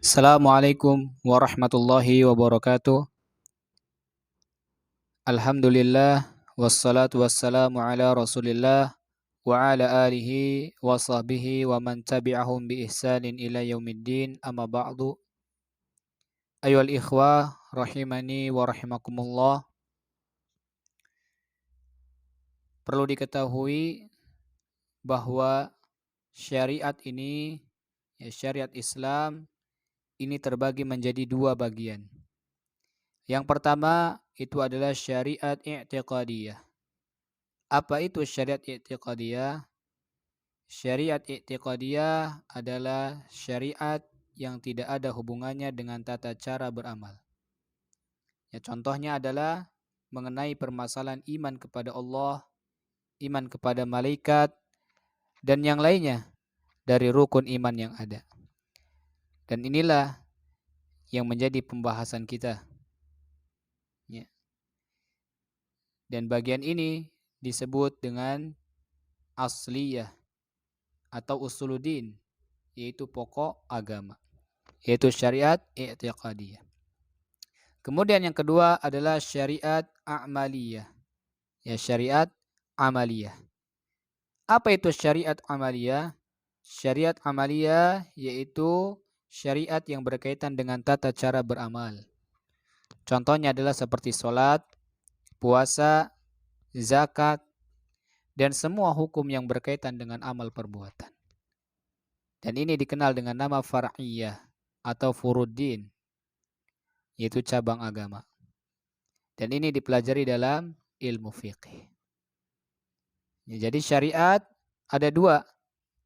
Assalamualaikum warahmatullahi wabarakatuh. Alhamdulillah wassalatu wassalamu ala Rasulillah wa ala alihi wa sahbihi wa man tabi'ahum bi ihsanin ila yaumiddin, amma ba'du. Ayyuhal ikhwah rahimani wa rahimakumullah. Perlu diketahui bahwa syariat ini, syariat Islam ini terbagi menjadi dua bagian. Yang pertama itu adalah syariat i'tiqadiyah. Apa itu syariat i'tiqadiyah? Syariat i'tiqadiyah adalah syariat yang tidak ada hubungannya dengan tata cara beramal. Ya, contohnya adalah mengenai permasalahan iman kepada Allah, iman kepada malaikat, dan yang lainnya dari rukun iman yang ada. Dan inilah yang menjadi pembahasan kita. Ya. Dan bagian ini disebut dengan asliyah atau usuluddin, yaitu pokok agama, yaitu syariat i'tiqadiyah. Kemudian yang kedua adalah syariat a'maliyah. Ya, syariat amaliyah. Apa itu syariat amaliyah? Syariat amaliyah yaitu syariat yang berkaitan dengan tata cara beramal. Contohnya adalah seperti sholat, puasa, zakat, dan semua hukum yang berkaitan dengan amal perbuatan. Dan ini dikenal dengan nama far'iyah atau furuddin, yaitu cabang agama. Dan ini dipelajari dalam ilmu fiqih. Ya, jadi syariat ada dua.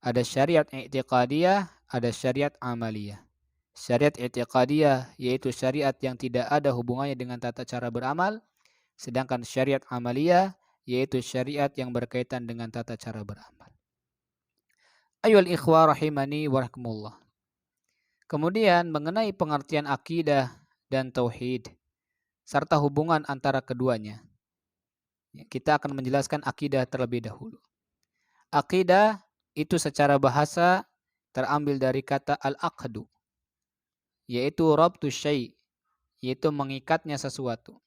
Ada syariat i'tiqadiyah, ada syariat amaliyah. Syariat i'tiqadiyah yaitu syariat yang tidak ada hubungannya dengan tata cara beramal. Sedangkan syariat amaliyah yaitu syariat yang berkaitan dengan tata cara beramal. Ayyuhal ikhwah rahimani wa rahimakumullah. Kemudian mengenai pengertian akidah dan tauhid serta hubungan antara keduanya. Kita akan menjelaskan akidah terlebih dahulu. Akidah itu secara bahasa terambil dari kata al-aqdu, yaitu rabtu syai', yaitu mengikatnya sesuatu.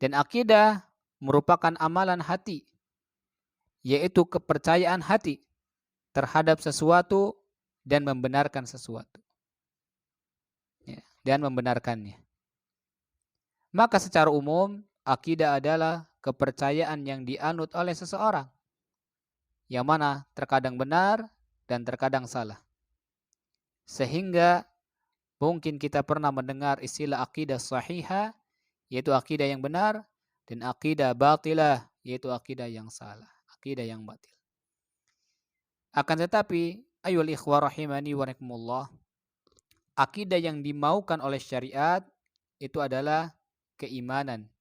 Dan akidah merupakan amalan hati, yaitu kepercayaan hati terhadap sesuatu dan membenarkan sesuatu. Ya, dan membenarkannya. Maka secara umum, akidah adalah kepercayaan yang dianut oleh seseorang, yang mana terkadang benar dan terkadang salah. Sehingga mungkin kita pernah mendengar istilah akidah sahihah, yaitu akidah yang benar, dan akidah batilah, yaitu akidah yang salah, akidah yang batil. Akan tetapi, ayyuhal ikhwah rahimani wa rahimakumullah, akidah yang dimaukan oleh syariat itu adalah keimanan,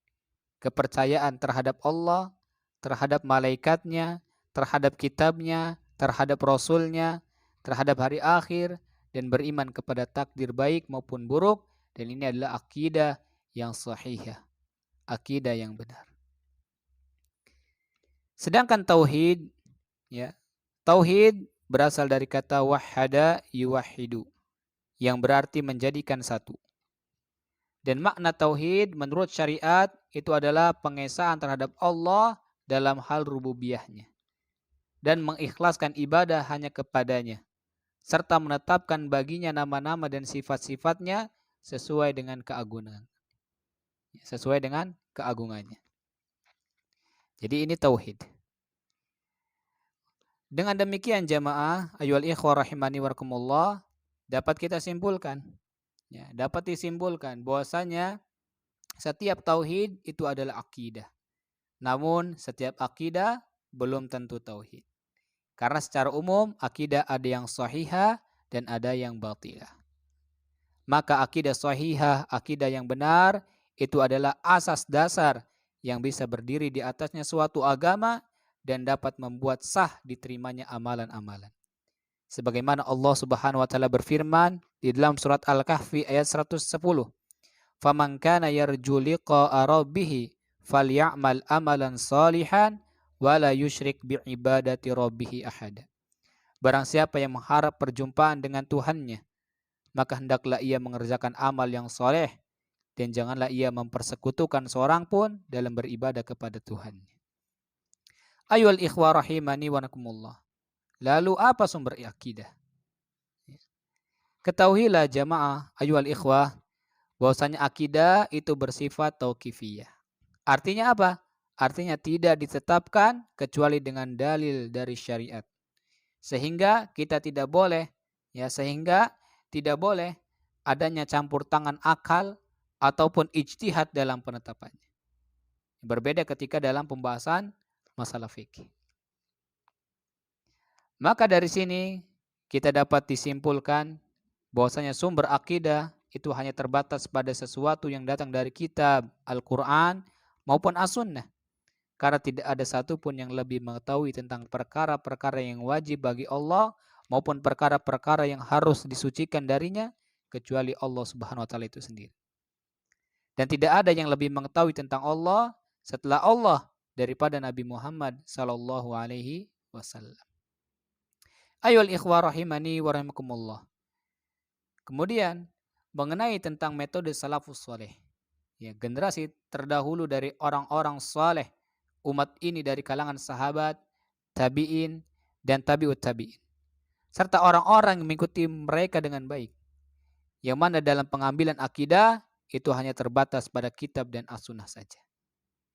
kepercayaan terhadap Allah, terhadap malaikatnya, terhadap kitabnya, terhadap rasulnya, terhadap hari akhir, dan beriman kepada takdir baik maupun buruk. Dan ini adalah akidah yang sahihah, akidah yang benar. Sedangkan tauhid, ya, tauhid berasal dari kata wahada yuwahidu, yang berarti menjadikan satu. Dan makna tauhid menurut syariat itu adalah pengesaan terhadap Allah dalam hal rububiyahnya dan mengikhlaskan ibadah hanya kepadanya, serta menetapkan baginya nama-nama dan sifat-sifatnya sesuai dengan keagungan. Sesuai dengan keagungannya. Jadi ini tauhid. Dengan demikian jamaah, ayyuhal ikhwah rahimani wa rahimakumullah, dapat kita simpulkan, ya, dapat disimpulkan bahwasanya setiap tauhid itu adalah akidah. Namun setiap akidah belum tentu tauhid. Karena secara umum akidah ada yang sahihah dan ada yang batilah. Maka akidah sahihah, akidah yang benar, itu adalah asas dasar yang bisa berdiri di atasnya suatu agama dan dapat membuat sah diterimanya amalan-amalan. Sebagaimana Allah Subhanahu wa taala berfirman di dalam surat Al-Kahfi ayat 110. Faman kana yarju liqa'a rabbih falyamal amalan salihan wala yusyrik biibadati rabbih ahada. Barang siapa yang mengharap perjumpaan dengan Tuhannya, maka hendaklah ia mengerjakan amal yang soleh, dan janganlah ia mempersekutukan seorang pun dalam beribadah kepada Tuhan. Ayol ikhwah rahimani wa nakumullah. Lalu apa sumber akidah? Ketahuilah jamaah ayol ikhwah, bahwasanya akidah itu bersifat tauqifiyah. Artinya apa? Artinya tidak ditetapkan kecuali dengan dalil dari syariat. Sehingga kita tidak boleh adanya campur tangan akal ataupun ijtihad dalam penetapannya. Berbeda ketika dalam pembahasan masalah fikih. Maka dari sini kita dapat disimpulkan bahwasanya sumber akidah itu hanya terbatas pada sesuatu yang datang dari kitab Al-Quran maupun As-Sunnah. Karena tidak ada satupun yang lebih mengetahui tentang perkara-perkara yang wajib bagi Allah maupun perkara-perkara yang harus disucikan darinya kecuali Allah Subhanahu wa taala itu sendiri. Dan tidak ada yang lebih mengetahui tentang Allah setelah Allah daripada Nabi Muhammad sallallahu alaihi wasallam. Ayol ikhwah rahimani wa rahimakumullah. Kemudian mengenai tentang metode salafus saleh. Ya, generasi terdahulu dari orang-orang saleh umat ini dari kalangan sahabat, tabi'in, dan tabi'ut tabi'in. Serta orang-orang yang mengikuti mereka dengan baik. Yang mana dalam pengambilan akidah itu hanya terbatas pada kitab dan as-sunnah saja.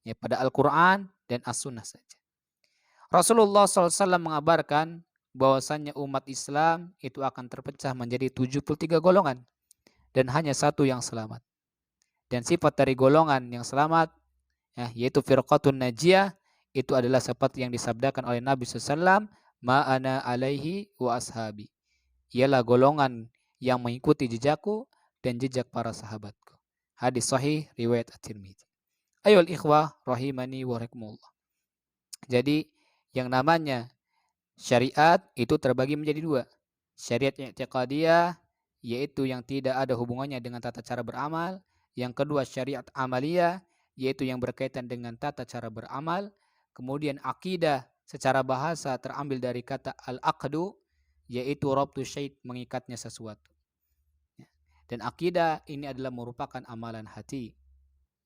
Ya, pada Al-Quran dan as-sunnah saja. Rasulullah SAW mengabarkan bahwasannya umat Islam itu akan terpecah menjadi 73 golongan. Dan hanya satu yang selamat. Dan sifat dari golongan yang selamat yaitu firqatun najiyah, itu adalah seperti yang disabdakan oleh Nabi SAW, ma'ana alaihi wa ashabi. Ialah golongan yang mengikuti jejakku dan jejak para sahabatku. Hadis sahih riwayat At-Tirmidzi. Ayol ikhwah rahimani wa rahimakumullah. Jadi yang namanya syariat itu terbagi menjadi dua. Syariat i'tiqadiyah, yaitu yang tidak ada hubungannya dengan tata cara beramal. Yang kedua syariat amaliyah, yaitu yang berkaitan dengan tata cara beramal. Kemudian akidah secara bahasa terambil dari kata al-aqdu, yaitu rabtu syait, mengikatnya sesuatu. Dan akidah ini adalah merupakan amalan hati,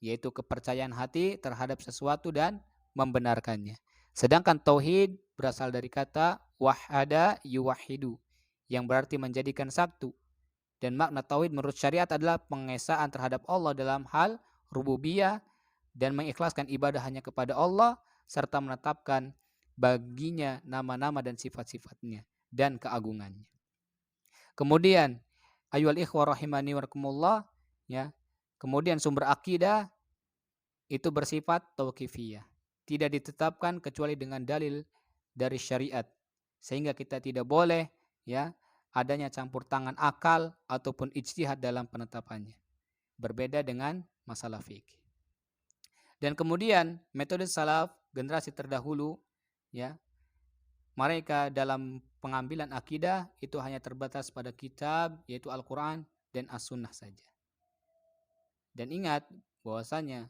yaitu kepercayaan hati terhadap sesuatu dan membenarkannya. Sedangkan tauhid berasal dari kata wahada yuwahidu, yang berarti menjadikan satu. Dan makna tauhid menurut syariat adalah pengesaan terhadap Allah dalam hal rububiyah dan mengikhlaskan ibadah hanya kepada Allah serta menetapkan baginya nama-nama dan sifat-sifatnya dan keagungannya. Kemudian ayuhal ikhwah rahimani wa rahimakumullah, ya. Kemudian sumber akidah itu bersifat tauqifiyah, tidak ditetapkan kecuali dengan dalil dari syariat. Sehingga kita tidak boleh adanya campur tangan akal ataupun ijtihad dalam penetapannya. Berbeda dengan masalah fikih. Dan kemudian metode salaf generasi terdahulu, mereka dalam pengambilan akidah itu hanya terbatas pada kitab yaitu Al-Quran dan As-Sunnah saja. Dan ingat bahwasanya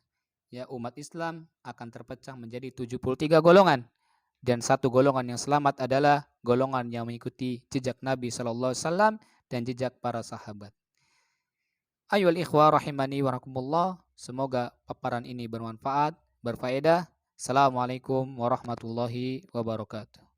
umat Islam akan terpecah menjadi 73 golongan. Dan satu golongan yang selamat adalah golongan yang mengikuti jejak Nabi SAW dan jejak para sahabat. Ayuhal ikhwah rahimani wa rahimakumullah. Semoga paparan ini bermanfaat, berfaedah. Assalamualaikum warahmatullahi wabarakatuh.